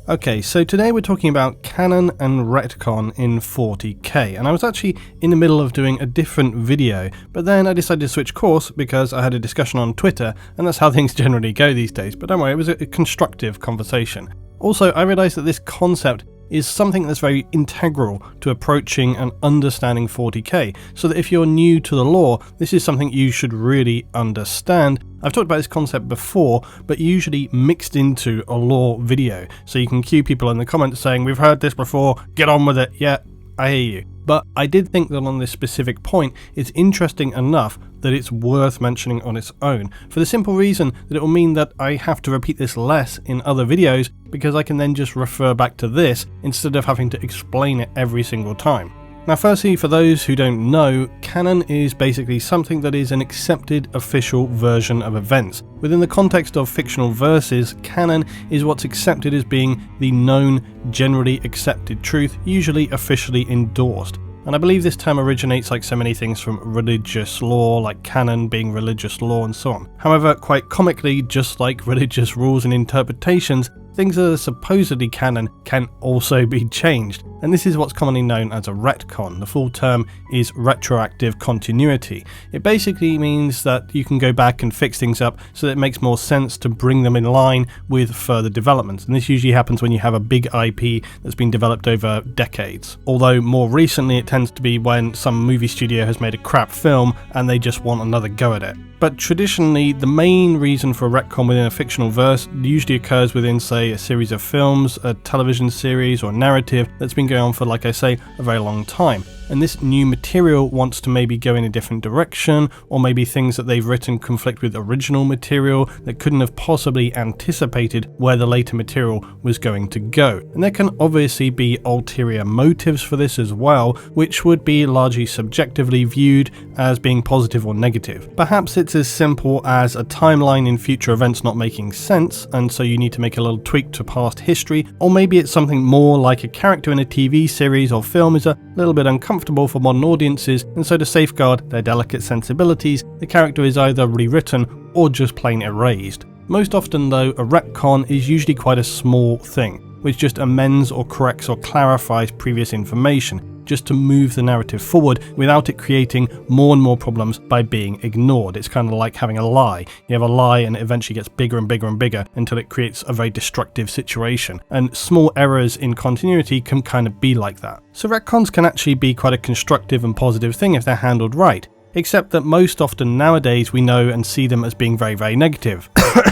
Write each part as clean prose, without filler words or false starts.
Okay, so today we're talking about Canon and Retcon in 40k, and I was actually in the middle of doing a different video, but then I decided to switch course because I had a discussion on Twitter, and that's how things generally go these days, but don't worry, it was a constructive conversation. Also, I realised that this concept is something that's very integral to approaching and understanding 40k, so that if you're new to the lore, this is something you should really understand. I've talked about this concept before, but usually mixed into a lore video, so you can cue people in the comments saying, we've heard this before, get on with it. Yeah, I hear you. But I did think that on this specific point, it's interesting enough that it's worth mentioning on its own, for the simple reason that it will mean that I have to repeat this less in other videos, because I can then just refer back to this instead of having to explain it every single time. Now firstly, for those who don't know, canon is basically something that is an accepted official version of events. Within the context of fictional verses, canon is what's accepted as being the known, generally accepted truth, usually officially endorsed. And I believe this term originates, like so many things, from religious law, like canon being religious law and so on. However, quite comically, just like religious rules and interpretations, things that are supposedly canon can also be changed, and this is what's commonly known as a retcon. The full term is retroactive continuity. It basically means that you can go back and fix things up so that it makes more sense to bring them in line with further developments, and this usually happens when you have a big IP that's been developed over decades. Although more recently it tends to be when some movie studio has made a crap film and they just want another go at it. But traditionally, the main reason for a retcon within a fictional verse usually occurs within, say, a series of films, a television series, or a narrative that's been going on for, like I say, a very long time. And this new material wants to maybe go in a different direction, or maybe things that they've written conflict with original material that couldn't have possibly anticipated where the later material was going to go. And there can obviously be ulterior motives for this as well, which would be largely subjectively viewed as being positive or negative. Perhaps it's as simple as a timeline in future events not making sense, and so you need to make a little tweak to past history, or maybe it's something more like a character in a TV series or film is a little bit uncomfortable for modern audiences, and so to safeguard their delicate sensibilities, the character is either rewritten or just plain erased. Most often though, a retcon is usually quite a small thing, which just amends or corrects or clarifies previous information, just to move the narrative forward without it creating more and more problems by being ignored. It's kind of like having a lie. You have a lie and it eventually gets bigger and bigger and bigger until it creates a very destructive situation. And small errors in continuity can kind of be like that. So retcons can actually be quite a constructive and positive thing if they're handled right. Except that most often nowadays we know and see them as being very, very negative.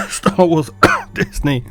Star Wars, Disney.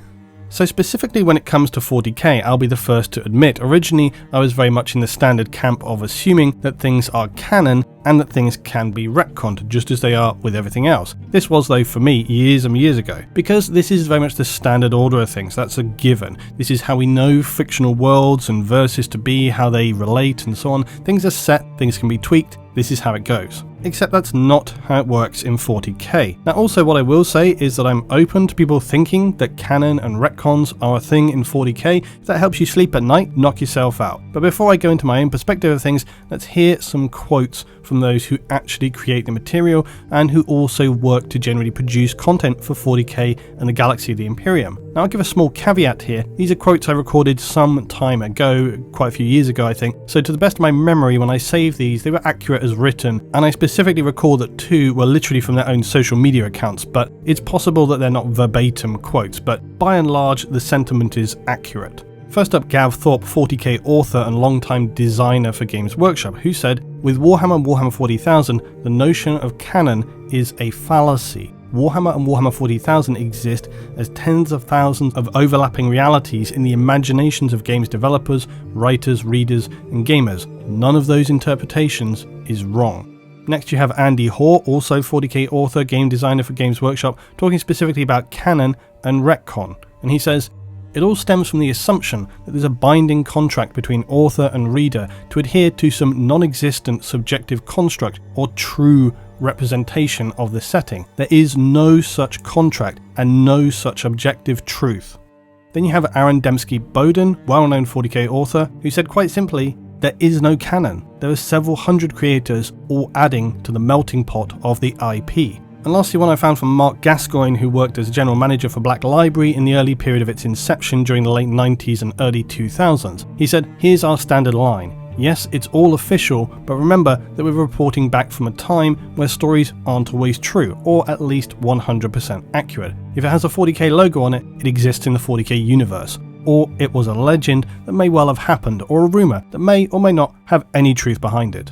So specifically when it comes to 40k, I'll be the first to admit, originally I was very much in the standard camp of assuming that things are canon and that things can be retconned, just as they are with everything else. This was, though, for me, years and years ago, because this is very much the standard order of things. That's a given. This is how we know fictional worlds and verses to be, how they relate and so on. Things are set, things can be tweaked. This is how it goes. Except that's not how it works in 40k. Now also what I will say is that I'm open to people thinking that canon and retcons are a thing in 40k. If that helps you sleep at night, knock yourself out. But before I go into my own perspective of things, let's hear some quotes from those who actually create the material and who also work to generally produce content for 40k and the Galaxy of the Imperium. Now I'll give a small caveat here. These are quotes I recorded some time ago, quite a few years ago I think, so to the best of my memory when I saved these, they were accurate as written, and I specifically recall that 2 were literally from their own social media accounts, but it's possible that they're not verbatim quotes, but by and large the sentiment is accurate. First up, Gav Thorpe, 40k author and longtime designer for Games Workshop, who said, "With Warhammer and Warhammer 40,000, the notion of canon is a fallacy. Warhammer and Warhammer 40,000 exist as tens of thousands of overlapping realities in the imaginations of games developers, writers, readers, and gamers. None of those interpretations is wrong." Next you have Andy Hoare, also 40k author, game designer for Games Workshop, talking specifically about canon and retcon, and he says, "It all stems from the assumption that there's a binding contract between author and reader to adhere to some non-existent subjective construct or true representation of the setting. There is no such contract and no such objective truth." Then you have Aaron Dembski-Bowden, well-known 40k author, who said quite simply, "There is no canon. There are several hundred creators all adding to the melting pot of the IP. And lastly, one I found from Mark Gascoigne, who worked as general manager for Black Library in the early period of its inception during the late 90s and early 2000s. He said, "Here's our standard line. Yes, it's all official, but remember that we're reporting back from a time where stories aren't always true, or at least 100% accurate. If it has a 40k logo on it, it exists in the 40k universe. Or it was a legend that may well have happened, or a rumour that may or may not have any truth behind it."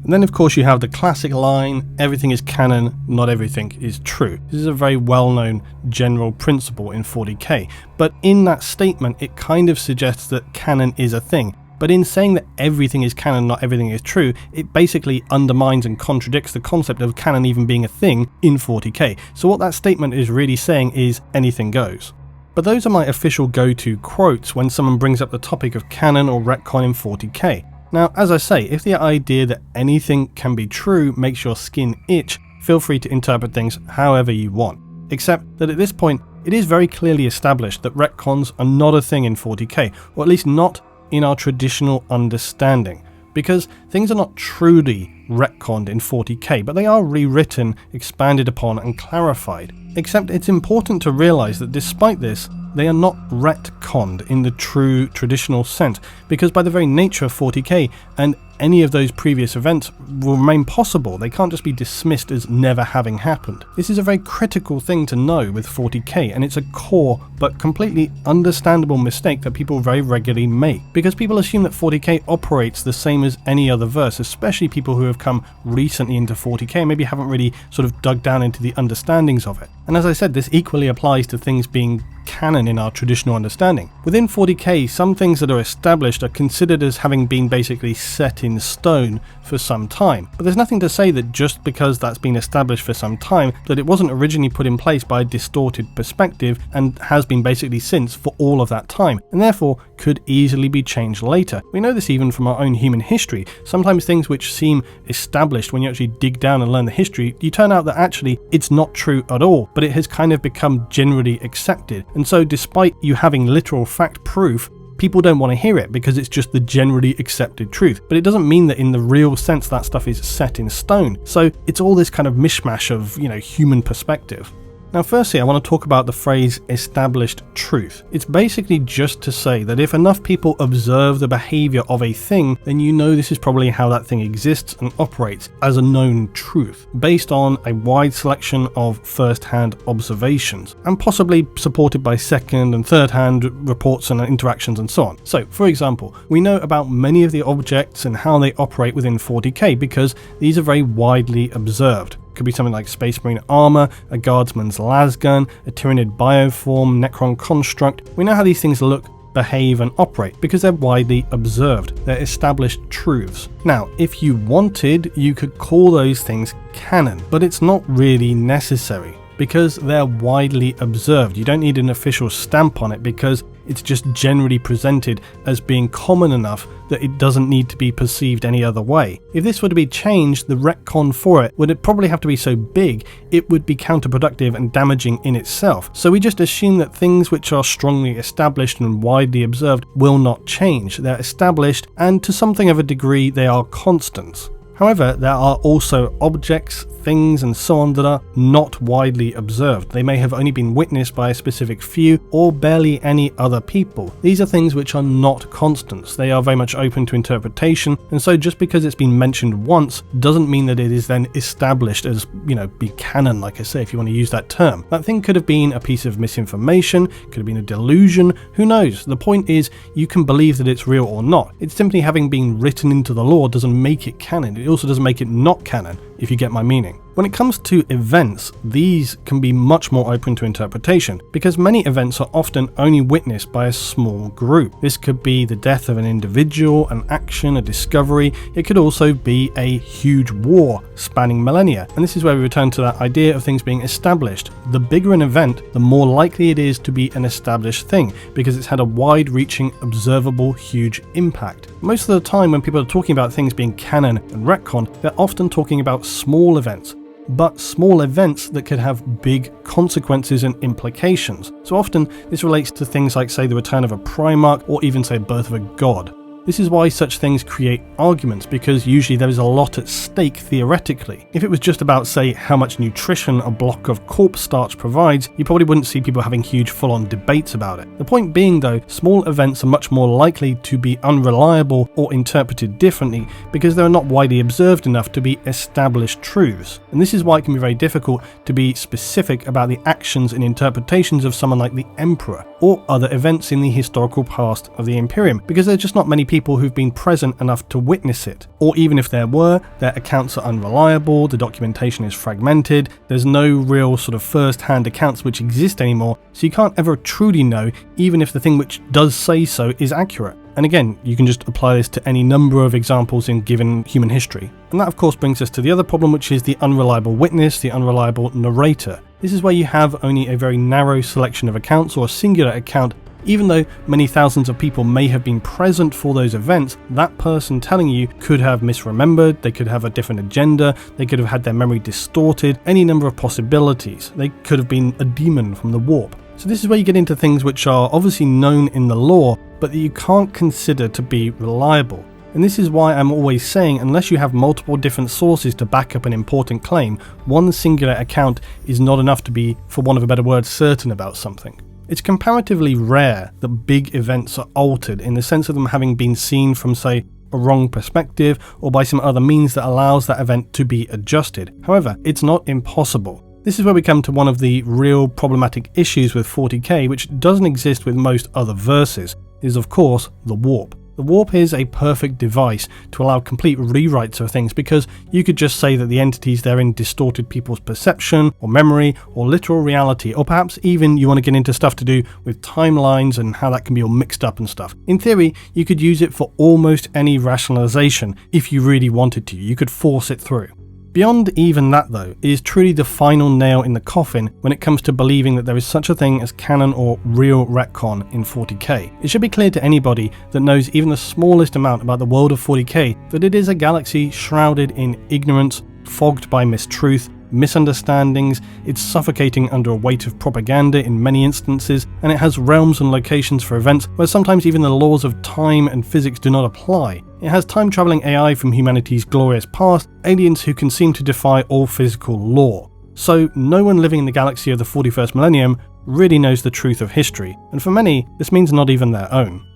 And then of course you have the classic line, everything is canon, not everything is true. This is a very well-known general principle in 40k, but in that statement it kind of suggests that canon is a thing. But in saying that everything is canon, not everything is true, it basically undermines and contradicts the concept of canon even being a thing in 40k. So what that statement is really saying is anything goes. But those are my official go-to quotes when someone brings up the topic of canon or retcon in 40k. Now, as I say, if the idea that anything can be true makes your skin itch, feel free to interpret things however you want. Except that at this point, it is very clearly established that retcons are not a thing in 40k, or at least not in our traditional understanding. Because things are not truly retconned in 40k, but they are rewritten, expanded upon and clarified. Except it's important to realise that despite this, they are not retconned in the true traditional sense, because by the very nature of 40k and any of those previous events will remain possible. They can't just be dismissed as never having happened. This is a very critical thing to know with 40k, and it's a core but completely understandable mistake that people very regularly make, because people assume that 40k operates the same as any other verse, especially people who have come recently into 40k and maybe haven't really sort of dug down into the understandings of it. And as I said, this equally applies to things being canon in our traditional understanding. Within 40k, some things that are established are considered as having been basically set in stone for some time. But there's nothing to say that just because that's been established for some time, that it wasn't originally put in place by a distorted perspective and has been basically since for all of that time, and therefore could easily be changed later. We know this even from our own human history. Sometimes things which seem established, when you actually dig down and learn the history, you turn out that actually it's not true at all, but it has kind of become generally accepted. And so despite you having literal fact proof, people don't want to hear it because it's just the generally accepted truth. But it doesn't mean that in the real sense that stuff is set in stone. So it's all this kind of mishmash of, human perspective. Now firstly, I want to talk about the phrase established truth. It's basically just to say that if enough people observe the behavior of a thing, then you know this is probably how that thing exists and operates as a known truth, based on a wide selection of first-hand observations, and possibly supported by second and third-hand reports and interactions and so on. So, for example, we know about many of the objects and how they operate within 40k because these are very widely observed. Could be something like Space Marine armor, a guardsman's lasgun, a Tyranid bioform, Necron construct. We know how these things look, behave and operate because they're widely observed. They're established truths. Now, if you wanted, you could call those things canon, but it's not really necessary because they're widely observed. You don't need an official stamp on it because it's just generally presented as being common enough that it doesn't need to be perceived any other way. If this were to be changed, the retcon for it would probably have to be so big it would be counterproductive and damaging in itself. So we just assume that things which are strongly established and widely observed will not change. They're established, and to something of a degree they are constants. However, there are also objects, things and so on that are not widely observed. They may have only been witnessed by a specific few or barely any other people. These are things which are not constants. They are very much open to interpretation, and so just because it's been mentioned once doesn't mean that it is then established as, be canon, like I say, if you want to use that term. That thing could have been a piece of misinformation, could have been a delusion, who knows? The point is, you can believe that it's real or not. It's simply having been written into the law doesn't make it canon. It also doesn't make it not canon, if you get my meaning. When it comes to events, these can be much more open to interpretation because many events are often only witnessed by a small group. This could be the death of an individual, an action, a discovery. It could also be a huge war spanning millennia. And this is where we return to that idea of things being established. The bigger an event, the more likely it is to be an established thing because it's had a wide-reaching, observable, huge impact. Most of the time when people are talking about things being canon and retcon, they're often talking about small events. But small events that could have big consequences and implications. So often this relates to things like, say, the return of a Primarch or even, say, birth of a god. This is why such things create arguments, because usually there is a lot at stake theoretically. If it was just about, say, how much nutrition a block of corpse starch provides, you probably wouldn't see people having huge full-on debates about it. The point being though, small events are much more likely to be unreliable or interpreted differently because they are not widely observed enough to be established truths. And this is why it can be very difficult to be specific about the actions and interpretations of someone like the Emperor or other events in the historical past of the Imperium, because there are just not many people who've been present enough to witness it. Or even if there were, their accounts are unreliable, the documentation is fragmented, there's no real sort of first-hand accounts which exist anymore, so you can't ever truly know even if the thing which does say so is accurate. And again, you can just apply this to any number of examples in given human history. And that of course brings us to the other problem, which is the unreliable witness, the unreliable narrator. This is where you have only a very narrow selection of accounts or a singular account. Even though many thousands of people may have been present for those events, that person telling you could have misremembered, they could have a different agenda, they could have had their memory distorted, any number of possibilities. They could have been a demon from the warp. So this is where you get into things which are obviously known in the lore, but that you can't consider to be reliable. And this is why I'm always saying, unless you have multiple different sources to back up an important claim, one singular account is not enough to be, for want of a better word, certain about something. It's comparatively rare that big events are altered in the sense of them having been seen from, say, a wrong perspective or by some other means that allows that event to be adjusted. However, it's not impossible. This is where we come to one of the real problematic issues with 40k, which doesn't exist with most other verses, is of course the warp. The warp is a perfect device to allow complete rewrites of things, because you could just say that the entities therein distorted people's perception or memory or literal reality, or perhaps even you want to get into stuff to do with timelines and how that can be all mixed up and stuff. In theory, you could use it for almost any rationalization if you really wanted to. You could force it through. Beyond even that though, is truly the final nail in the coffin when it comes to believing that there is such a thing as canon or real retcon in 40k. It should be clear to anybody that knows even the smallest amount about the world of 40k that it is a galaxy shrouded in ignorance, fogged by mistruth, misunderstandings, it's suffocating under a weight of propaganda in many instances, and it has realms and locations for events where sometimes even the laws of time and physics do not apply. It has time-travelling AI from humanity's glorious past, aliens who can seem to defy all physical law. So no one living in the galaxy of the 41st millennium really knows the truth of history, and for many, this means not even their own.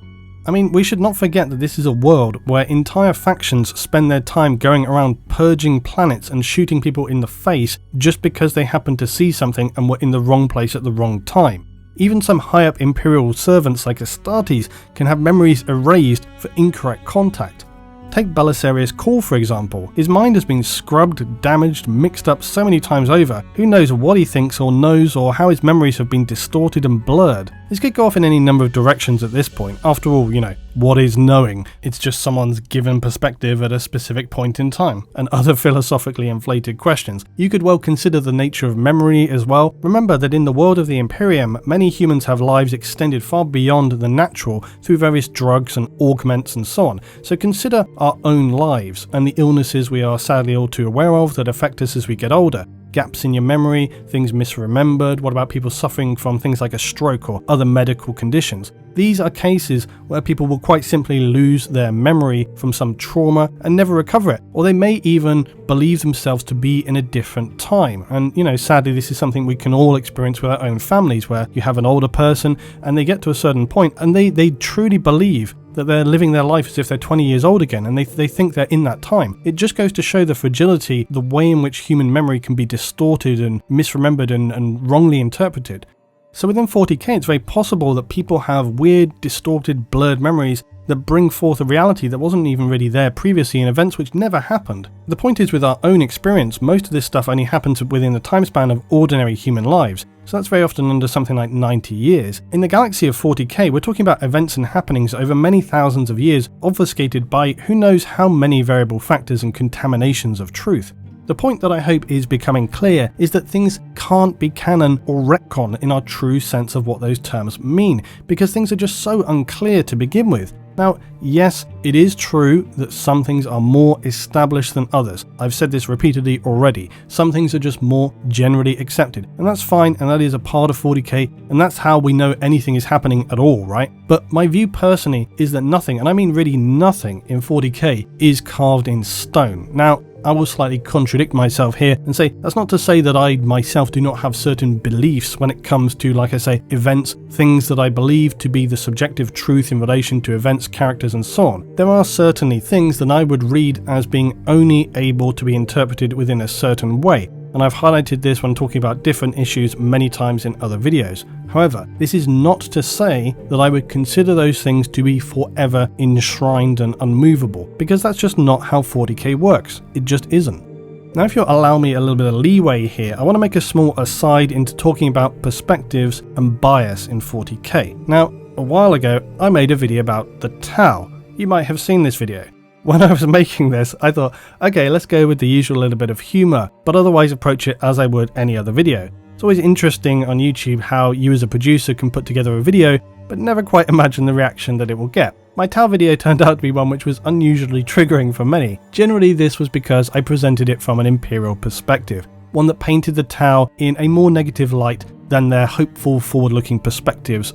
I mean, we should not forget that this is a world where entire factions spend their time going around purging planets and shooting people in the face just because they happened to see something and were in the wrong place at the wrong time. Even some high-up Imperial servants like Astartes can have memories erased for incorrect contact. Take Belisarius Cawl for example. His mind has been scrubbed, damaged, mixed up so many times over, who knows what he thinks or knows or how his memories have been distorted and blurred. This could go off in any number of directions at this point. After all, what is knowing? It's just someone's given perspective at a specific point in time, and other philosophically inflated questions. You could well consider the nature of memory as well. Remember that in the world of the Imperium, many humans have lives extended far beyond the natural through various drugs and augments and so on. So consider our own lives and the illnesses we are sadly all too aware of that affect us as we get older. Gaps in your memory, things misremembered, what about people suffering from things like a stroke or other medical conditions? These are cases where people will quite simply lose their memory from some trauma and never recover it, or they may even believe themselves to be in a different time. And sadly this is something we can all experience with our own families, where you have an older person and they get to a certain point and they truly believe that they're living their life as if they're 20 years old again, and they think they're in that time. It just goes to show the fragility, the way in which human memory can be distorted and misremembered and wrongly interpreted. So within 40k, it's very possible that people have weird, distorted, blurred memories that bring forth a reality that wasn't even really there previously in events which never happened. The point is, with our own experience, most of this stuff only happens within the time span of ordinary human lives, so that's very often under something like 90 years. In the galaxy of 40k, we're talking about events and happenings over many thousands of years, obfuscated by who knows how many variable factors and contaminations of truth. The point that I hope is becoming clear is that things can't be canon or retcon in our true sense of what those terms mean, because things are just so unclear to begin with. Now, yes, it is true that some things are more established than others. I've said this repeatedly already. Some things are just more generally accepted, and that's fine, and that is a part of 40k, and that's how we know anything is happening at all, right? But my view personally is that nothing, and I mean really nothing, in 40k is carved in stone. Now, I will slightly contradict myself here and say that's not to say that I myself do not have certain beliefs when it comes to, like I say, events, things that I believe to be the subjective truth in relation to events, characters and so on. There are certainly things that I would read as being only able to be interpreted within a certain way, and I've highlighted this when talking about different issues many times in other videos. However, this is not to say that I would consider those things to be forever enshrined and unmovable, because that's just not how 40k works. It just isn't. Now, if you'll allow me a little bit of leeway here, I want to make a small aside into talking about perspectives and bias in 40k. Now, a while ago, I made a video about the Tau. You might have seen this video. When I was making this, I thought, okay, let's go with the usual little bit of humour, but otherwise approach it as I would any other video. It's always interesting on YouTube how you as a producer can put together a video, but never quite imagine the reaction that it will get. My Tau video turned out to be one which was unusually triggering for many. Generally, this was because I presented it from an Imperial perspective, one that painted the Tau in a more negative light than their hopeful forward-looking perspectives,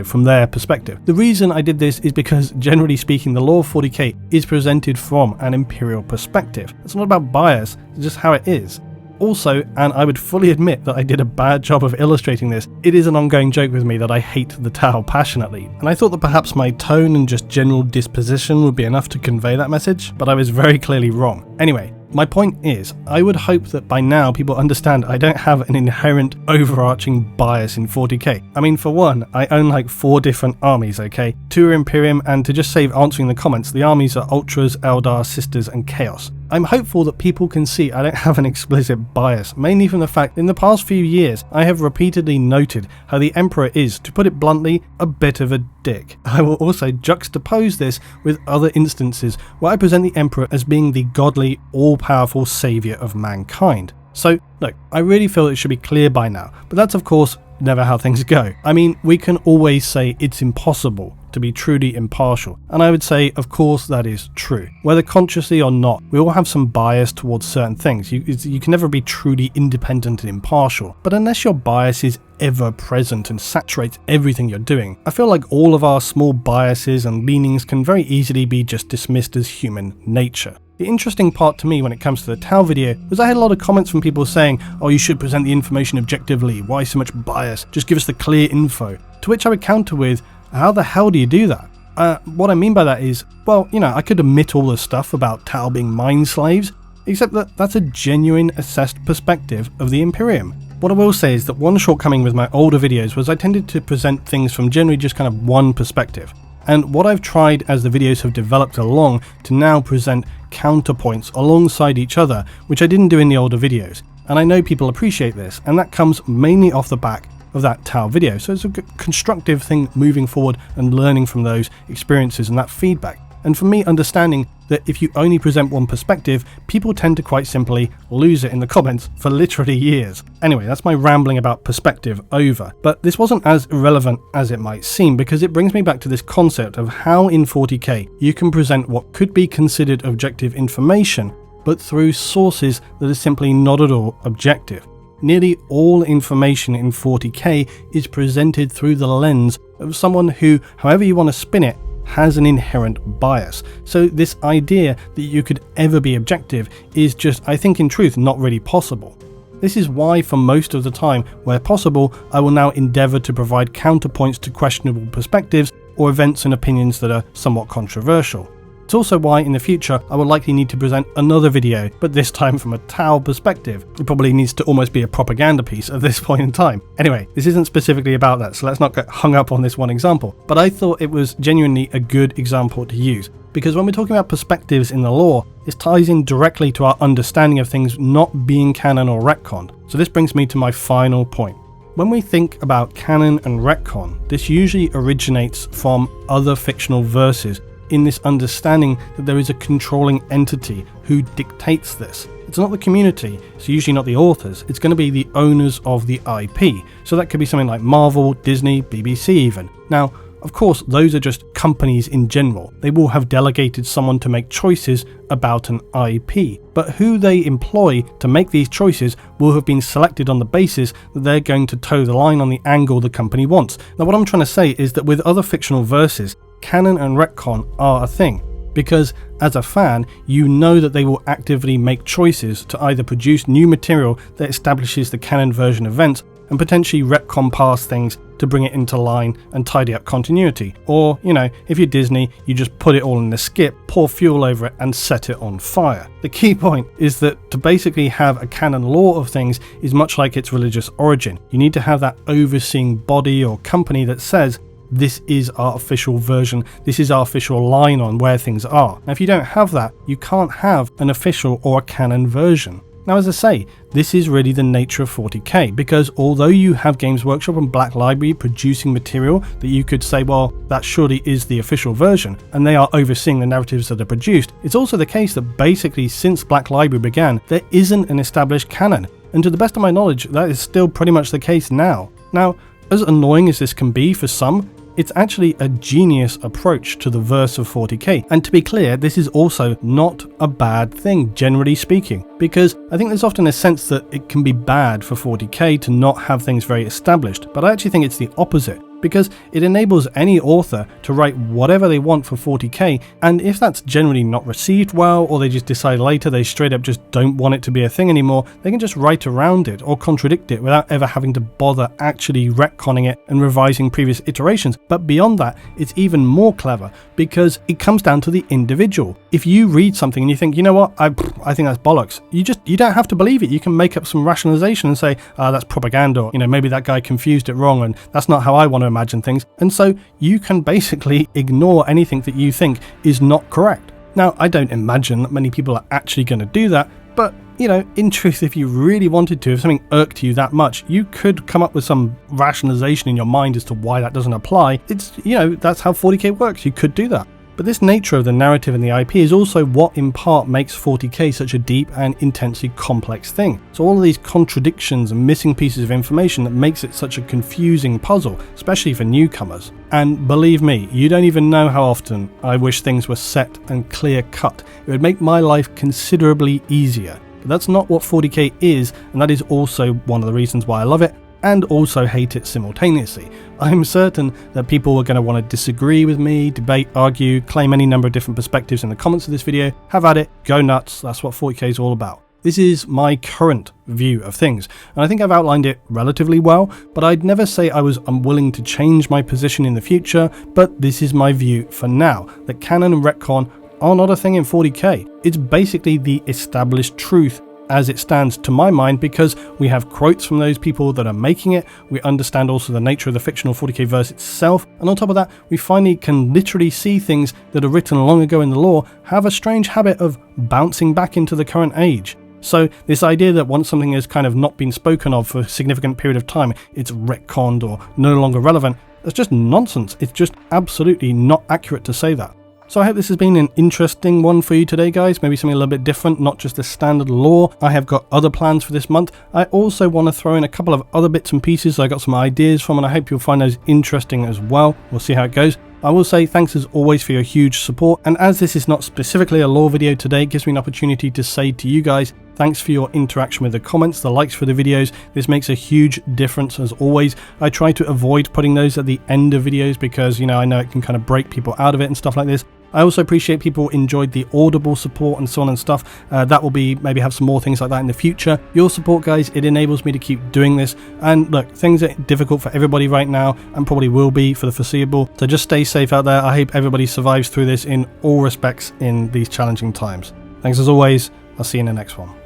from their perspective. The reason I did this is because, generally speaking, the lore of 40k is presented from an Imperial perspective. It's not about bias, it's just how it is. Also, and I would fully admit that I did a bad job of illustrating this, it is an ongoing joke with me that I hate the Tau passionately, and I thought that perhaps my tone and just general disposition would be enough to convey that message, but I was very clearly wrong. Anyway, my point is, I would hope that by now people understand I don't have an inherent overarching bias in 40k. I mean, for one, I own like 4 different armies, okay? 2 are Imperium, and to just save answering the comments, the armies are Ultras, Eldar, Sisters and Chaos. I'm hopeful that people can see I don't have an explicit bias, mainly from the fact that in the past few years I have repeatedly noted how the Emperor is, to put it bluntly, a bit of a dick. I will also juxtapose this with other instances where I present the Emperor as being the godly, all-powerful saviour of mankind. So, look, I really feel it should be clear by now, but that's of course never how things go. I mean, we can always say it's impossible to be truly impartial, and I would say, of course, that is true. Whether consciously or not, we all have some bias towards certain things. You can never be truly independent and impartial, but unless your bias is ever present and saturates everything you're doing, I feel like all of our small biases and leanings can very easily be just dismissed as human nature. The interesting part to me when it comes to the Tau video was I had a lot of comments from people saying, oh, you should present the information objectively, why so much bias, just give us the clear info. To which I would counter with, how the hell do you do that? What I mean by that is, well, I could admit all the stuff about Tau being mind slaves, except that that's a genuine assessed perspective of the Imperium. What I will say is that one shortcoming with my older videos was I tended to present things from generally just kind of one perspective. And what I've tried as the videos have developed along to now present counterpoints alongside each other, which I didn't do in the older videos. And I know people appreciate this, and that comes mainly off the back of that Tau video. So it's a constructive thing moving forward and learning from those experiences and that feedback. And for me, understanding that if you only present one perspective, people tend to quite simply lose it in the comments for literally years. Anyway, that's my rambling about perspective over. But this wasn't as irrelevant as it might seem, because it brings me back to this concept of how in 40k you can present what could be considered objective information, but through sources that are simply not at all objective. Nearly all information in 40k is presented through the lens of someone who, however you want to spin it, has an inherent bias. So this idea that you could ever be objective is just, I think in truth, not really possible. This is why for most of the time, where possible, I will now endeavour to provide counterpoints to questionable perspectives or events and opinions that are somewhat controversial. It's also why in the future I will likely need to present another video, but this time from a Tau perspective. It probably needs to almost be a propaganda piece at this point in time. Anyway, this isn't specifically about that, so let's not get hung up on this one example, but I thought it was genuinely a good example to use, because when we're talking about perspectives in the lore, this ties in directly to our understanding of things not being canon or retconned. So this brings me to my final point. When we think about canon and retcon, this usually originates from other fictional verses, in this understanding that there is a controlling entity who dictates this. It's not the community, it's usually not the authors, it's going to be the owners of the IP. So that could be something like Marvel, Disney, BBC even. Now, Of course, those are just companies in general. They will have delegated someone to make choices about an IP, but who they employ to make these choices will have been selected on the basis that they're going to toe the line on the angle the company wants. Now, what I'm trying to say is that with other fictional verses, canon and retcon are a thing, because as a fan, you know that they will actively make choices to either produce new material that establishes the canon version events and potentially retcon past things to bring it into line and tidy up continuity. Or, if you're Disney, you just put it all in the skip, pour fuel over it and set it on fire. The key point is that to basically have a canon law of things is much like its religious origin. You need to have that overseeing body or company that says, this is our official version, this is our official line on where things are. Now, if you don't have that, you can't have an official or a canon version. Now, as I say, this is really the nature of 40k, because although you have Games Workshop and Black Library producing material that you could say, well, that surely is the official version, and they are overseeing the narratives that are produced, it's also the case that basically since Black Library began, there isn't an established canon. And to the best of my knowledge, that is still pretty much the case now. Now, as annoying as this can be for some, it's actually a genius approach to the verse of 40k. And to be clear, this is also not a bad thing, generally speaking, because I think there's often a sense that it can be bad for 40k to not have things very established, but I actually think it's the opposite, because it enables any author to write whatever they want for 40k, and if that's generally not received well, or they just decide later they straight up just don't want it to be a thing anymore, they can just write around it or contradict it without ever having to bother actually retconning it and revising previous iterations. But beyond that, it's even more clever, because it comes down to the individual. If you read something and you think, you know what, I think that's bollocks, you don't have to believe it. You can make up some rationalization and say, that's propaganda, or maybe that guy confused it wrong and that's not how I want to imagine things, and so you can basically ignore anything that you think is not correct. Now, I don't imagine that many people are actually going to do that, but in truth, if you really wanted to, if something irked you that much, you could come up with some rationalization in your mind as to why that doesn't apply. It's, that's how 40k works. You could do that. But this nature of the narrative and the IP is also what in part makes 40k such a deep and intensely complex thing. So all of these contradictions and missing pieces of information that makes it such a confusing puzzle, especially for newcomers. And believe me, you don't even know how often I wish things were set and clear cut. It would make my life considerably easier. But that's not what 40k is, and that is also one of the reasons why I love it, and also hate it simultaneously. I'm certain that people are going to want to disagree with me, debate, argue, claim any number of different perspectives in the comments of this video. Have at it, go nuts, that's what 40k is all about. This is my current view of things, and I think I've outlined it relatively well, but I'd never say I was unwilling to change my position in the future, but this is my view for now, that canon and retcon are not a thing in 40k. It's basically the established truth as it stands to my mind, because we have quotes from those people that are making it, we understand also the nature of the fictional 40k verse itself, and on top of that, we finally can literally see things that are written long ago in the lore have a strange habit of bouncing back into the current age. So this idea that once something has kind of not been spoken of for a significant period of time, it's retconned or no longer relevant, that's just nonsense. It's just absolutely not accurate to say that. So I hope this has been an interesting one for you today, guys. Maybe something a little bit different, not just the standard lore. I have got other plans for this month. I also want to throw in a couple of other bits and pieces I got some ideas from, and I hope you'll find those interesting as well. We'll see how it goes. I will say thanks as always for your huge support, and as this is not specifically a lore video today, it gives me an opportunity to say to you guys, thanks for your interaction with the comments, the likes for the videos. This makes a huge difference as always. I try to avoid putting those at the end of videos because, I know it can kind of break people out of it and stuff like this. I also appreciate people enjoyed the Audible support and so on and stuff. That will be, maybe have some more things like that in the future. Your support, guys, it enables me to keep doing this. And look, things are difficult for everybody right now and probably will be for the foreseeable. So just stay safe out there. I hope everybody survives through this in all respects in these challenging times. Thanks as always. I'll see you in the next one.